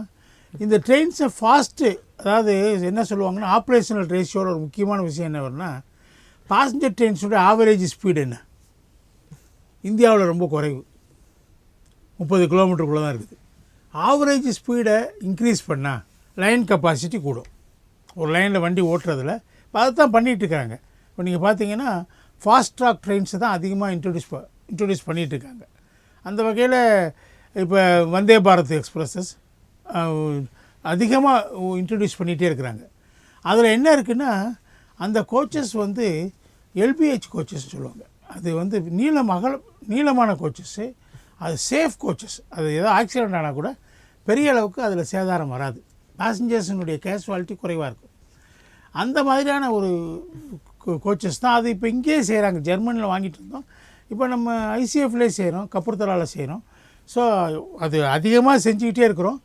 இந்த ட்ரெயின்ஸை ஃபாஸ்ட்டு, அதாவது என்ன சொல்லுவாங்கன்னா, ஆப்ரேஷனல் ரேஷியோட ஒரு முக்கியமான விஷயம் என்ன வரும்னா, பாசஞ்சர் ட்ரெயின்ஸோட ஆவரேஜ் ஸ்பீடு என்ன இந்தியாவில் ரொம்ப குறைவு, 30 கிலோமீட்டருக்குள்ளே தான் இருக்குது. ஆவரேஜ் ஸ்பீடை இன்க்ரீஸ் பண்ணால் லைன் கெப்பாசிட்டி கூடும். ஒரு லைனில் வண்டி ஓட்டுறதில் அதை தான் பண்ணிகிட்டு இருக்காங்க. இப்போ நீங்கள் பார்த்தீங்கன்னா ஃபாஸ்ட் ட்ராக் ட்ரெயின்ஸை தான் அதிகமாக இன்ட்ரடியூஸ் பண்ணிகிட்ருக்காங்க. அந்த வகையில் இப்போ வந்தே பாரத் எக்ஸ்பிரஸஸ் அதிகமாக இன்ட்ரடியூஸ் பண்ணிகிட்டே இருக்கிறாங்க. அதில் என்ன இருக்குன்னா, அந்த கோச்சஸ் வந்து எல்பிஹெச் கோச்சஸ் சொல்லுவாங்க. அது வந்து நீளமான கோச்சஸ்ஸு, அது சேஃப் கோச்சஸ். அது ஏதோ ஆக்சிடெண்ட் ஆனால் கூட பெரிய அளவுக்கு அதில் சேதாரம் வராது. பேசஞ்சர்ஸினுடைய கேஷுவாலிட்டி குறைவாக இருக்கும். அந்த மாதிரியான ஒரு கோச்சஸ் தான். அது இப்போ இங்கேயே செய்கிறாங்க. ஜெர்மனியில் வாங்கிட்டு இருந்தோம், இப்போ நம்ம ஐசிஎஃப்லேயே செய்கிறோம், கப்பூர்தலாவில் செய்கிறோம். ஸோ அது அதிகமாக செஞ்சுக்கிட்டே இருக்கிறோம்.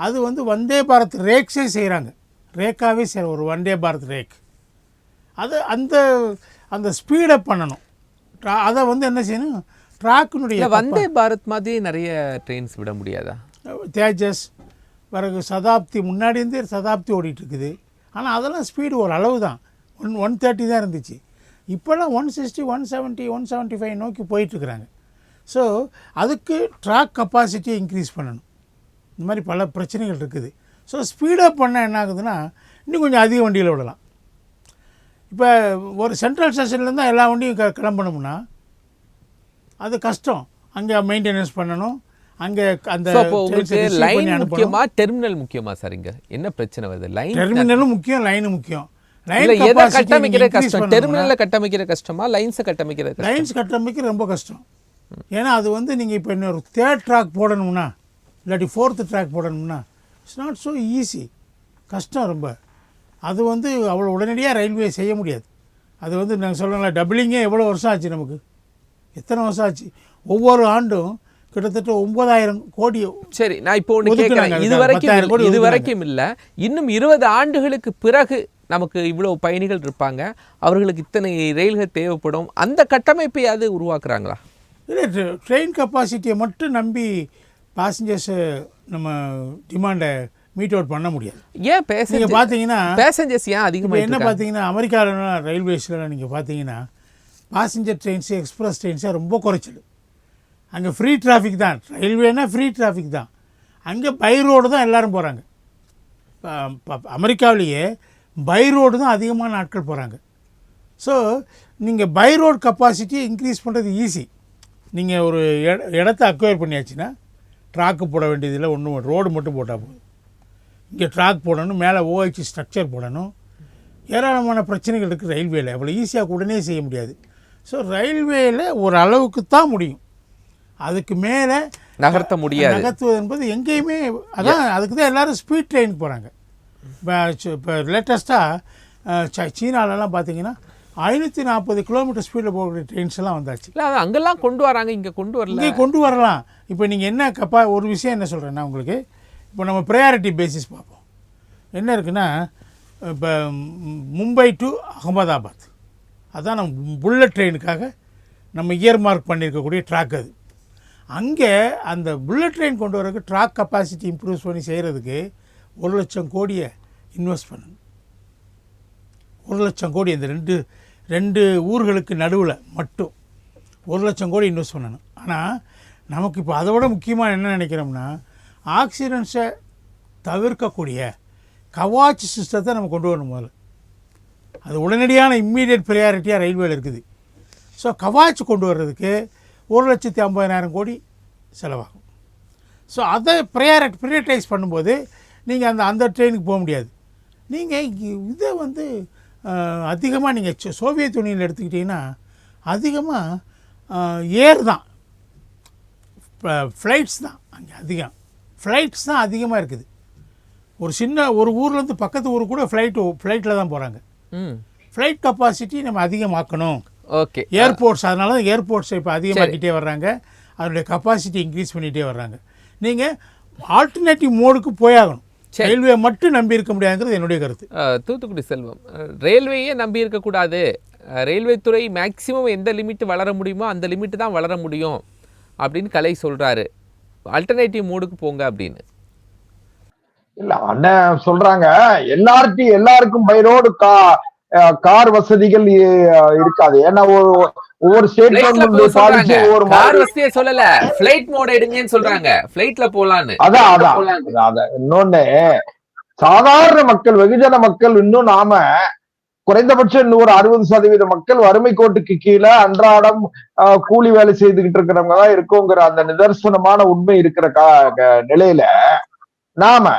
அது வந்து வந்தே பாரத் ரேக்ஸே செய்கிறாங்க. ரேக்காகவே செய்கிற ஒரு வந்தே பாரத் ரேக். அது அந்த ஸ்பீடப் பண்ணணும். அதை வந்து என்ன செய்யணும், ட்ராக்கினுடைய வந்தே பாரத் மாதிரி நிறைய ட்ரெயின்ஸ் விட முடியாதா? தேஜஸ், பிறகு சதாப்தி, முன்னாடி இருந்தே சதாப்தி ஓடிட்டுருக்குது. ஆனால் அதெல்லாம் ஸ்பீடு ஒரு அளவு தான், 130 தான் இருந்துச்சு. இப்போல்லாம் 160, 170, 175 நோக்கி போயிட்டுருக்குறாங்க. ஸோ அதுக்கு ட்ராக் கெப்பாசிட்டியை இன்க்ரீஸ் பண்ணணும். இந்த மாதிரி பல பிரச்சனைகள் இருக்குது. ஸோ ஸ்பீடப் பண்ணால் என்ன ஆகுதுன்னா, இன்னும் கொஞ்சம் அதிக வண்டியில் விடலாம். இப்போ ஒரு சென்ட்ரல் ஸ்டேஷன்லேருந்து தான் எல்லா வண்டியும் கிளம்பணும்னா அது கஷ்டம். அங்கே மெயின்டெனன்ஸ் பண்ணணும். அங்கே அந்த லைன் முக்கியமா, டெர்மினல் முக்கியமா சார்? இங்கே என்ன பிரச்சனை வருது? டெர்மினலும் முக்கியம், லைனும் முக்கியம். கட்டமைக்கிற கஷ்டம், டெர்மினலில் கட்டமைக்கிற கஷ்டமா, லைன்ஸை கட்டமைக்கிறது? லைன்ஸ் கட்டமைக்கிறது ரொம்ப கஷ்டம். ஏன்னா அது வந்து நீங்கள் இப்போ இன்னொரு 3rd ட்ராக் போடணும்னா, இல்லாட்டி 4th ட்ராக் போடணும்னா இட்ஸ் நாட் ஸோ ஈஸி. கஷ்டம் ரொம்ப. அது வந்து அவ்வளோ உடனடியாக ரயில்வே செய்ய முடியாது. அது வந்து நாங்கள் சொல்கிறோம்ல டபுளிங்கே எவ்வளோ வருஷம் ஆச்சு நமக்கு, எத்தனை வருஷம் ஆச்சு? ஒவ்வொரு ஆண்டும் கிட்டத்தட்ட 9,000 கோடி. சரி, நான் இப்போ ஒன்று ஒதுக்குனாங்க. கேட்குறேன். இதுவரைக்கும் இல்லை, இன்னும் 20 ஆண்டுகளுக்கு பிறகு நமக்கு இவ்வளவு பயணிகள் இருப்பாங்க, அவர்களுக்கு இத்தனை ரயில்கள் தேவைப்படும், அந்த கட்டமைப்பையாவது உருவாக்குறாங்களா? இல்லை, ட்ரெயின் கெப்பாசிட்டியை மட்டும் நம்பி பேசஞ்சர்ஸு நம்ம டிமாண்டை மீட் அவுட் பண்ண முடியாது. ஏன் நீங்கள் பார்த்தீங்கன்னா பேசஞ்சர்ஸ் ஏன் அதிகமாக என்ன பார்த்தீங்கன்னா அமெரிக்காவில் ரயில்வேஸில் நீங்கள் பார்த்தீங்கன்னா பாசஞ்சர் ட்ரெயின்ஸு எக்ஸ்பிரஸ் ட்ரெயின்ஸை ரொம்ப குறைச்சல். அங்கே ஃப்ரீ டிராஃபிக் தான், ரயில்வேனா ஃப்ரீ டிராஃபிக் தான். அங்கே பை ரோடு தான் எல்லோரும் போகிறாங்க. அமெரிக்காவிலேயே பை ரோடு தான் அதிகமான நாட்கள் போகிறாங்க. ஸோ நீங்கள் பை ரோடு கெப்பாசிட்டியை இன்க்ரீஸ் பண்ணுறது ஈஸி. நீங்கள் ஒரு இடத்த அக்வயர் பண்ணியாச்சுன்னா ட்ராக்கு போட வேண்டியதில்லை, ஒன்றும் ரோடு மட்டும் போட்டால் போதும். இங்கே ட்ராக் போடணும், மேலே ஓஹெச் ஸ்ட்ரக்சர் போடணும், ஏராளமான பிரச்சனைகள் இருக்குது ரயில்வேயில். அவ்வளோ ஈஸியாக உடனே செய்ய முடியாது. ஸோ ரயில்வேயில் ஒரு அளவுக்கு தான் முடியும், அதுக்கு மேலே நகர்த்த முடியாது. நகர்த்துவது என்பது எங்கேயுமே அதான், அதுக்கு தான் எல்லோரும் ஸ்பீட் ட்ரெயினுக்கு போகிறாங்க. இப்போ லேட்டஸ்ட்டாக சீனாலெலாம் பார்த்தீங்கன்னா 540 கிலோமீட்டர் ஸ்பீடில் போகக்கூடிய ட்ரெயின்ஸ் எல்லாம் வந்தாச்சு. இல்லை, அது அங்கெல்லாம் கொண்டு வராங்க, இங்கே கொண்டு வரல. இங்கே கொண்டு வரலாம். இப்போ நீங்கள் என்ன ஒரு விஷயம் என்ன சொல்கிறேன்னா உங்களுக்கு, இப்போ நம்ம ப்ரையாரிட்டி பேசிஸ் பார்ப்போம். என்ன இருக்குன்னா, இப்போ மும்பை டு அகமதாபாத், அதான் நம்ம புல்லட் ட்ரெயினுக்காக நம்ம இயர் மார்க் பண்ணியிருக்கக்கூடிய ட்ராக். அது அங்கே அந்த புல்லட் ட்ரெயின் கொண்டு வரதுக்கு ட்ராக் கெப்பாசிட்டி இம்ப்ரூவ் பண்ணி செய்கிறதுக்கு 1,00,000 கோடியை இன்வெஸ்ட் பண்ணணும். 1,00,000 கோடி இந்த ரெண்டு ஊர்களுக்கு நடுவில் மட்டும் 1,00,000 கோடி இன்வெஸ்ட் பண்ணணும். ஆனால் நமக்கு இப்போ அதை விட முக்கியமாக என்ன நினைக்கிறோம்னா, ஆக்சிடென்ட்ஸை தவிர்க்கக்கூடிய கவாச் சிஸ்டத்தை நம்ம கொண்டு வரணும். முதல்ல அது உடனடியான இம்மீடியட் ப்ரையாரிட்டியாக ரயில்வேயில் இருக்குது. ஸோ கவாச் கொண்டு வர்றதுக்கு 1,50,000 கோடி செலவாகும். ஸோ அதை ப்ரையாரிட்டைஸ் பண்ணும்போது நீங்கள் அந்த ட்ரெயினுக்கு போக முடியாது. நீங்கள் இதை வந்து அதிகமாக நீங்கள் சோவியத் யூனியனில் எடுத்துக்கிட்டிங்கன்னா அதிகமாக ஏர் தான், ஃப்ளைட்ஸ் தான் அங்கே அதிகம். ஃப்ளைட்ஸ் தான் அதிகமாக இருக்குது. ஒரு ஊர்லேருந்து பக்கத்து ஊருக்கு கூட ஃப்ளைட்டில் தான் போகிறாங்க. ஃப்ளைட் கெப்பாசிட்டி நம்ம அதிகமாக்கணும். ஓகே, ஏர்போர்ட்ஸ், அதனால தான் ஏர்போர்ட்ஸை இப்போ அதிகமாக்கிட்டே வர்றாங்க, அதனுடைய கெப்பாசிட்டி இன்க்ரீஸ் பண்ணிகிட்டே வர்றாங்க. நீங்கள் ஆல்டர்னேட்டிவ் மோடுக்கு போயாகணும், ரயில்வே மட்டும் நம்பி இருக்க முடியாதுங்கிறது என்னுடைய கருத்து. தூத்துக்குடி செல்வம், ரயில்வேயே நம்பி இருக்கக்கூடாது, ரயில்வே துறை மேக்சிமம் எந்த லிமிட் வளர முடியுமோ அந்த லிமிட் தான் வளர முடியும் அப்படின்னு கலை சொல்கிறாரு. ஆல்டர்னேட்டிவ் மோடுக்கு போங்க அப்படின்னு. இல்ல, அண்ணன் சொல்றாங்க எல்லாருக்கும் பை ரோடு கார் வசதிகள் இருக்காது. ஏன்னா ஒவ்வொரு ஸ்டேட் கவர்மெண்ட் பாலிசி ஒவ்வொரு கார் வசதியை சொல்லல, ஃளைட் மோட் எடுங்கன்னு சொல்றாங்க, ஃளைட்ல போலான்னு. அதான் இன்னொன்னு, சாதாரண மக்கள், வெகுஜன மக்கள், இன்னும் நாம குறைந்தபட்சம் இன்னும் ஒரு 60% மக்கள் வறுமை கோட்டுக்கு கீழே அன்றாடம் கூலி வேலை செய்துகிட்டு இருக்கிறவங்க தான் இருக்குங்கிற அந்த நிதர்சனமான உண்மை இருக்கிற நிலையில நாம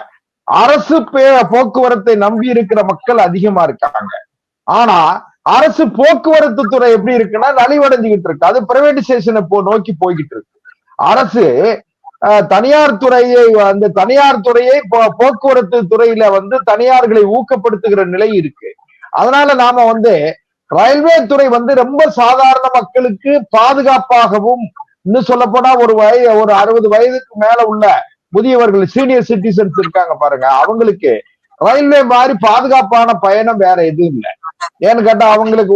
அரசு போக்குவரத்தை நம்பி இருக்கிற மக்கள் அதிகமா இருக்காங்க. ஆனா அரசு போக்குவரத்து துறை எப்படி இருக்குன்னா நலிவடைஞ்சுகிட்டு இருக்கு. அது பிரைவேடைசேஷனை நோக்கி போய்கிட்டு இருக்கு. அரசு தனியார் துறையை போக்குவரத்து துறையில வந்து தனியார்களை ஊக்கப்படுத்துகிற நிலை இருக்கு. அதனால நாம ரயில்வே துறை ரொம்ப சாதாரண மக்களுக்கு பாதுகாப்பாகவும், இன்னும் சொல்ல போனா ஒரு 60 வயதுக்கு மேல உள்ள முதியவர்கள், சீனியர் சிட்டிசன்ஸ் இருக்காங்க பாருங்க, அவங்களுக்கு ரயில்வே மாதிரி பாதுகாப்பான பயணம் வேற எதுவும் இல்லை. ஏன்னு கேட்டா அவங்களுக்கு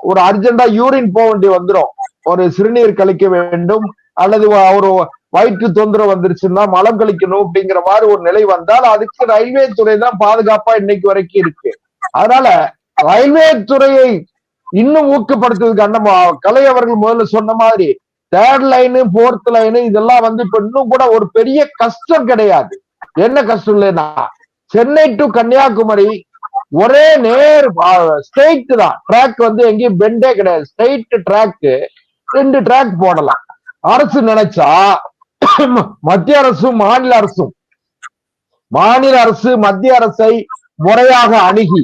ஒரு அர்ஜென்டா யூரின் போக வேண்டி வந்துடும், ஒரு சிறுநீர் கழிக்க வேண்டும், அல்லது ஒரு வயிற்று தொந்தரவு வந்துருச்சுன்னா மலம் கழிக்கணும் அப்படிங்கிற மாதிரி ஒரு நிலை வந்தால் அதுக்கு ரயில்வே துறை தான் பாதுகாப்பா இன்னைக்கு வரைக்கும் இருக்கு. அதனால ரயில்வே துறையை இன்னும் ஊக்கப்படுத்துறதுக்கு அண்ணன் கலை அவர்கள் முதல்ல சொன்ன மாதிரி 3rd லைனு 4th லைனு இதெல்லாம் இப்ப இன்னும் கூட ஒரு பெரிய கஷ்டம் கிடையாது. என்ன கஷ்டம் இல்லைன்னா, சென்னை டு கன்னியாகுமரி ஒரே நேர் ஸ்ட்ரெயிட் தான் ட்ராக், எங்கேயும் பெண்டே கிடையாது, ஸ்ட்ரெயிட் ட்ராக், 2 ட்ராக் போடலாம். அரசு நினைச்சா மத்திய அரசும் மாநில அரசு மத்திய அரசை முறையாக அணுகி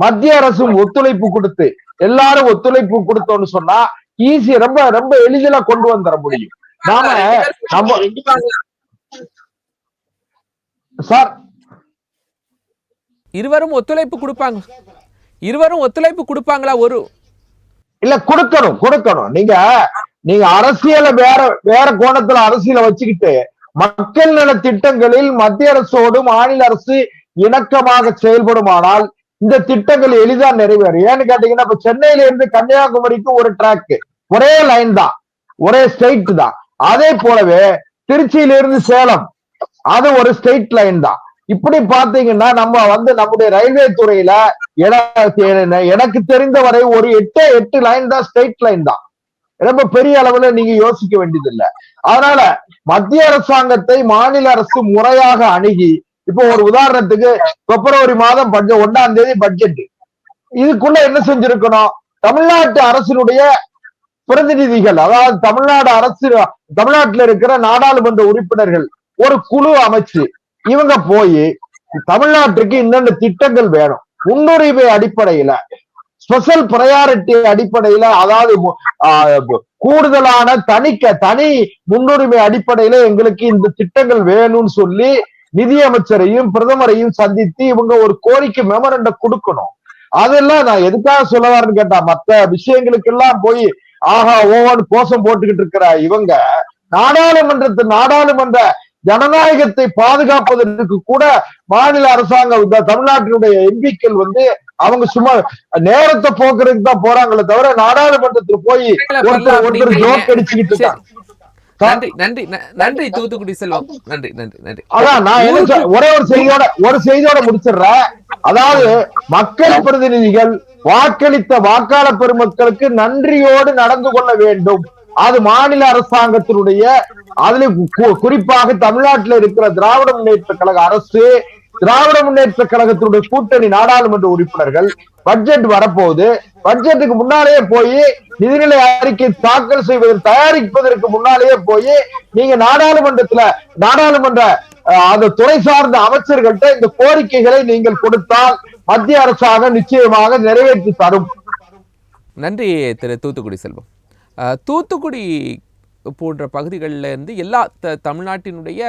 மத்திய அரசும் ஒத்துழைப்பு கொடுத்து எல்லாரும் ஒத்துழைப்பு கொடுத்தோம்னு சொன்னா ஈஸி, ரொம்ப ரொம்ப எளிதில கொண்டு வந்துட முடியும். சார், இருவரும் ஒத்துழைப்பு கொடுப்பாங்க. இருவரும் ஒத்துழைப்பு கொடுப்பாங்களா? இல்ல, கொடுக்கணும். நீங்க அரசியலை வேற கோணத்துல அரசியலை வச்சுக்கிட்டு மக்கள் நல திட்டங்களில் மத்திய அரசோடு மாநில அரசு இணக்கமாக செயல்படுமானால் இந்த திட்டங்கள் எளிதா நிறைவேறும். ஏன்னு கேட்டீங்கன்னா, இப்ப சென்னையில இருந்து கன்னியாகுமரிக்கு ஒரு டிராக், ஒரே லைன் தான், ஒரே ஸ்ட்ரெயிட் தான். அதே போலவே திருச்சியில இருந்து சேலம் அது ஒரு ஸ்ட்ரெயிட் லைன் தான். இப்படி பாத்தீங்கன்னா நம்ம நம்முடைய ரயில்வே துறையில எனக்கு தெரிந்த வரை ஒரு 8 லைன் தான், ஸ்ட்ரெயிட் லைன் தான். ரொம்ப பெரிய அளவுல நீங்க யோசிக்க வேண்டியது இல்லை. அதனால மத்திய அரசாங்கத்தை மாநில அரசு முறையாக அணுகி, இப்போ ஒரு உதாரணத்துக்கு பிப்ரவரி மாதம் 1ஆம் தேதி பட்ஜெட், இதுக்குள்ள என்ன செஞ்சிருக்கணும், தமிழ்நாட்டு அரசினுடைய பிரதிநிதிகள், அதாவது தமிழ்நாட்டில் இருக்கிற நாடாளுமன்ற உறுப்பினர்கள் ஒரு குழு அமைச்சு இவங்க போய் தமிழ்நாட்டுக்கு இன்னென்ன திட்டங்கள் வேணும், முன்னுரிமை அடிப்படையில, ஸ்பெஷல் பிரையாரிட்டி அடிப்படையில, அதாவது கூடுதலான தனி முன்னுரிமை அடிப்படையில எங்களுக்கு இந்த திட்டங்கள் வேணும்னு சொல்லி நிதியமைச்சரையும் பிரதமரையும் சந்தித்து இவங்க ஒரு கோரிக்கை மெமரண்டம் கொடுக்கணும். அதெல்லாம் நான் எதுக்காக சொல்ல வரேன்னு கேட்டா, மற்ற விஷயங்களுக்கு எல்லாம் போய் ஆஹா ஓவன் கோஷம் போட்டுக்கிட்டு இருக்கிற இவங்க நாடாளுமன்ற ஜனநாயகத்தை பாதுகாப்பதற்கு கூட மாநில அரசாங்கம், தமிழ்நாட்டினுடைய எம்பிக்கள் அவங்க சும்மா நேரத்தை போக்குறதுக்கு தான் போறாங்களே தவிர நாடாளுமன்றத்தில் போய் ஒருத்தர் ஜோக் அடிச்சுக்கிட்டு இருக்காங்க. நன்றி தூத்துக்குடி செல்வம், நன்றி. அதான் நான் ஒரு செய்தியோட முடிச்சிடுறேன். அதாவது மக்கள் பிரதிநிதிகள் வாக்களித்த வாக்காளர் பெருமக்களுக்கு நன்றியோடு நடந்து கொள்ள வேண்டும். அது மாநில அரசாங்கத்தினுடைய, அதுல குறிப்பாக தமிழ்நாட்டில் இருக்கிற திராவிட முன்னேற்ற கழக அரசு, திராவிட முன்னேற்ற கழகத்தினுடைய கூட்டணி நாடாளுமன்ற உறுப்பினர்கள் பட்ஜெட் வரப்போகுது, பட்ஜெட்டுக்கு முன்னாலேயே போய் நிதிநிலை அறிக்கை தாக்கல் தயாரிப்பதற்கு முன்னாலேயே போய் நீங்க நாடாளுமன்ற அந்த துறை சார்ந்த அமைச்சர்கள்ட்ட இந்த கோரிக்கைகளை நீங்கள் கொடுத்தால் மத்திய அரசாங்கம் நிச்சயமாக நிறைவேற்றி தரும். நன்றி திரு தூத்துக்குடி செல்வம். தூத்துக்குடி போன்ற பகுதிகளில் இருந்து எல்லா தமிழ்நாட்டினுடைய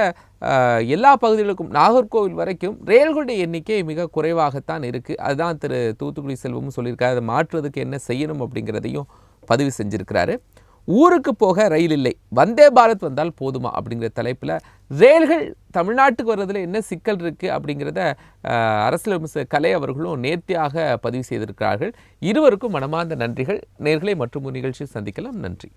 எல்லா பகுதிகளுக்கும் நாகர்கோவில் வரைக்கும் ரயில்களுடைய எண்ணிக்கை மிக குறைவாகத்தான் இருக்குது. அதுதான் திரு தூத்துக்குடி செல்வமும் சொல்லியிருக்காரு. அதை மாற்றுவதற்கு என்ன செய்யணும் அப்படிங்கிறதையும் பதிவு செஞ்சுருக்கிறாரு. ஊருக்கு போக ரயில் இல்லை, வந்தே பாரத் வந்தால் போதுமா அப்படிங்கிற தலைப்பில் ரயில்கள் தமிழ்நாட்டுக்கு வர்றதில் என்ன சிக்கல் இருக்குது அப்படிங்கிறத அரசியல் கலை அவர்களும் நேர்த்தியாக பதிவு செய்திருக்கிறார்கள். இருவருக்கும் மனமார்ந்த நன்றிகள். நேர்களை மற்றும் ஒரு நிகழ்ச்சியை சந்திக்கலாம். நன்றி.